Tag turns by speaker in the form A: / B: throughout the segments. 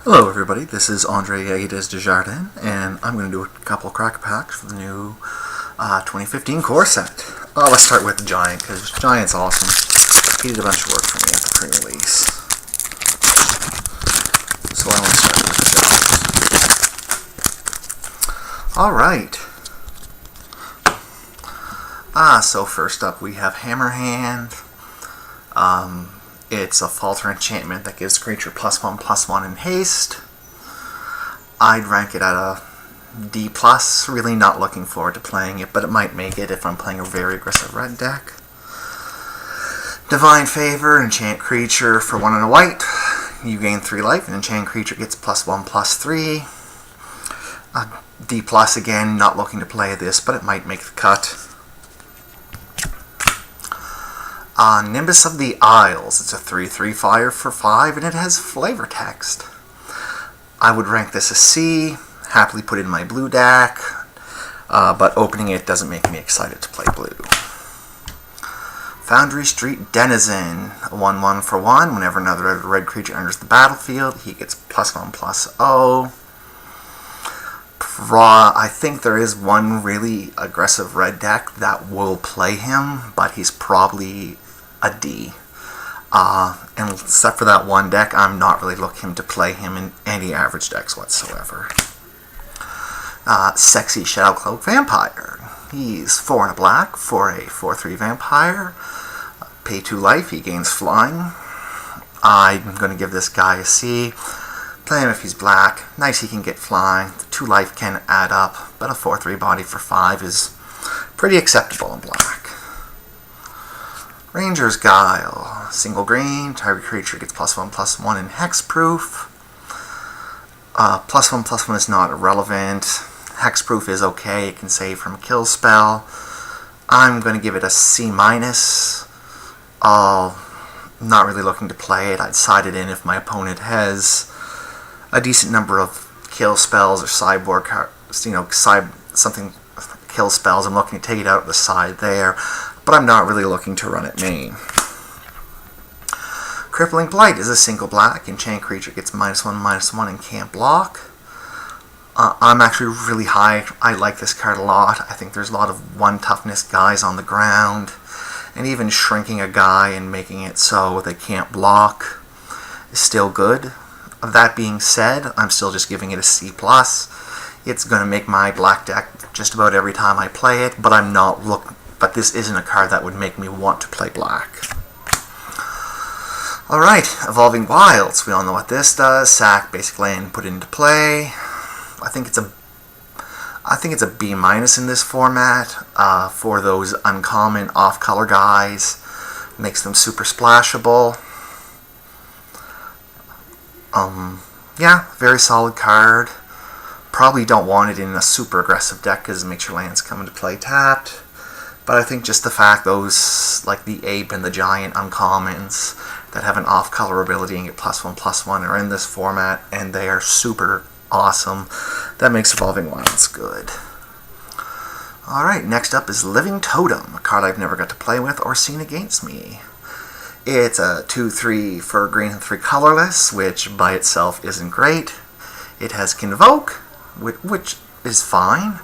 A: Hello everybody, this is Andre Aguides Desjardins, and I'm going to do a couple of crack packs for the new 2015 core set. Let's start with Giant, because Giant's awesome. He did a bunch of work for me at the pre-release. So I want to start with those. Alright. So first up we have Hammerhand. It's a Falter enchantment that gives creature +1/+1 in haste. I'd rank it at a D+, really not looking forward to playing it, but it might make it if I'm playing a very aggressive red deck. Divine Favor, enchant creature for 1 and a white. You gain 3 life, and enchant creature gets +1/+3. D+ again, not looking to play this, but it might make the cut. Nimbus of the Isles. It's a 3/3 fire for 5, and it has flavor text. I would rank this a C, happily put it in my blue deck, but opening it doesn't make me excited to play blue. Foundry Street Denizen, a 1/1 for 1. Whenever another red creature enters the battlefield, he gets +1/+0. I think there is one really aggressive red deck that will play him, but he's probably a D. And except for that one deck, I'm not really looking to play him in any average decks whatsoever. Sexy Shadowcloak Vampire. He's 4 and a black for a 4/3 vampire. Pay 2 life, he gains flying. I'm going to give this guy a C. Play him if he's black. Nice he can get flying. The 2 life can add up, but a 4/3 body for 5 is pretty acceptable in black. Ranger's Guile. Single green. Target creature gets +1/+1 in hexproof. +1/+1 is not irrelevant. Hexproof is okay. It can save from a kill spell. I'm going to give it a C-. Not really looking to play it. I'd side it in if my opponent has a decent number of kill spells or sideboard cards, something kill spells. I'm looking to take it out of the side there, but I'm not really looking to run it main. Crippling Blight is a single black. Enchant creature gets -1/-1 and can't block. I'm actually really high. I like this card a lot. I think there's a lot of 1 toughness guys on the ground, and even shrinking a guy and making it so they can't block is still good. That being said, I'm still just giving it a C+. It's going to make my black deck just about every time I play it, but this isn't a card that would make me want to play black. Alright, Evolving Wilds. We all know what this does. Sack basic land, put it into play. I think it's a B- in this format for those uncommon off-color guys. Makes them super splashable. Yeah, very solid card. Probably don't want it in a super aggressive deck because it makes your lands come into play tapped. But I think just the fact those, like the Ape and the Giant uncommons that have an off-color ability and get +1/+1 are in this format, and they are super awesome. That makes Evolving Wilds good. Alright, next up is Living Totem, a card I've never got to play with or seen against me. It's a 2/3 for green and 3 colorless, which by itself isn't great. It has Convoke, which is fine.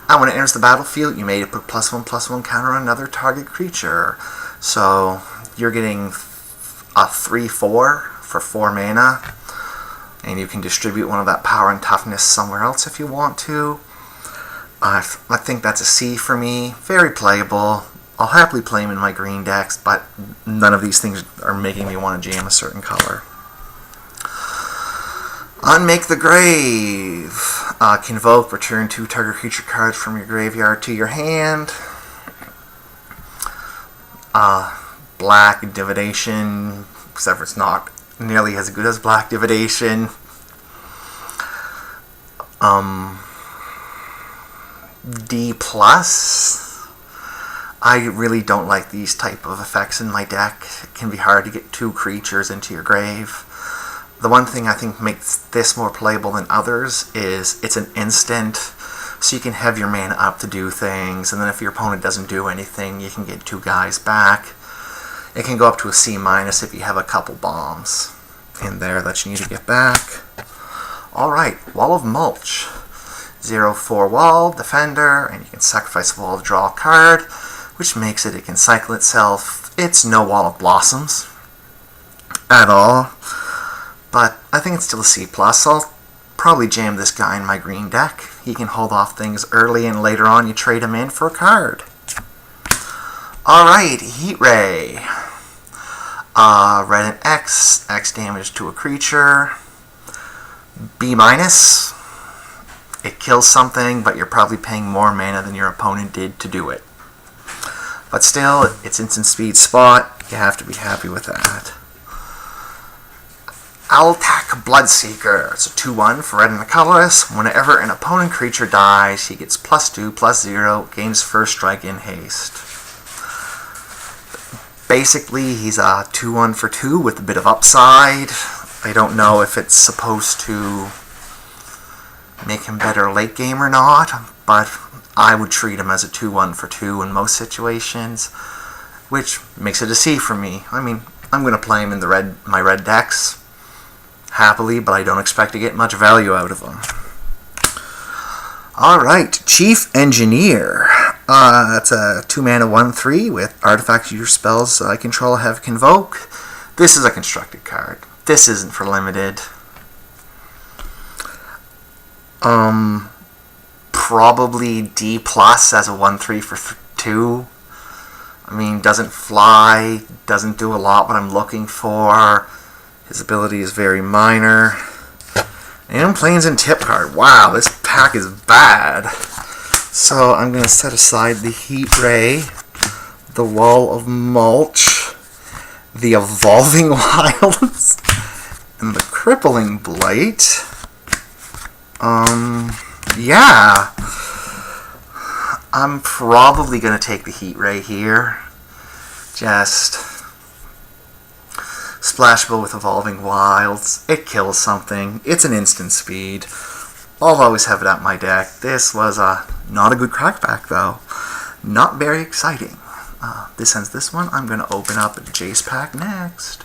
A: And when it enters the battlefield, you may put +1/+1 counter on another target creature. So you're getting a 3/4 for 4 mana, and you can distribute one of that power and toughness somewhere else if you want to. I think that's a C for me. Very playable. I'll happily play them in my green decks, but none of these things are making me want to jam a certain color. Unmake the Grave. Convoke, return 2 target creature cards from your graveyard to your hand. Black Divination, except for it's not nearly as good as Black Divination. D+. I really don't like these type of effects in my deck. It can be hard to get 2 creatures into your grave. The one thing I think makes this more playable than others is it's an instant, so you can have your mana up to do things, and then if your opponent doesn't do anything, you can get 2 guys back. It can go up to a C- if you have a couple bombs in there that you need to get back. Alright, Wall of Mulch. 0/4 wall, defender, and you can sacrifice a wall to draw a card, which makes it can cycle itself. It's no Wall of Blossoms at all, but I think it's still a C+. I'll probably jam this guy in my green deck. He can hold off things early, and later on you trade him in for a card. Alright, Heat Ray. Red and X damage to a creature. B-. It kills something, but you're probably paying more mana than your opponent did to do it. But still, it's instant speed spot. You have to be happy with that. Altac Bloodseeker. It's a 2/1 for red and a colorless. Whenever an opponent creature dies, he gets +2/+0, gains first strike in haste. Basically, he's a 2/1 for 2 with a bit of upside. I don't know if it's supposed to make him better late game or not, but I would treat him as a 2/1 for 2 in most situations, which makes it a C for me. I mean, I'm going to play him in my red decks happily, but I don't expect to get much value out of him. Alright, Chief Engineer. That's a 2-mana 1/3 with artifacts your spells I control have Convoke. This is a constructed card. This isn't for limited. Probably D+ as a 1/3 for 2. I mean, doesn't fly, doesn't do a lot what I'm looking for. His ability is very minor. And Plains and Tip card. Wow, this pack is bad. So I'm going to set aside the Heat Ray, the Wall of Mulch, the Evolving Wilds, and the Crippling Blight. Yeah. I'm probably going to take the Heat Ray here. Just splashable with Evolving Wilds. It kills something. It's an instant speed. I'll always have it at my deck. This was not a good crackback, though. Not very exciting. This ends this one. I'm going to open up a Jace pack next.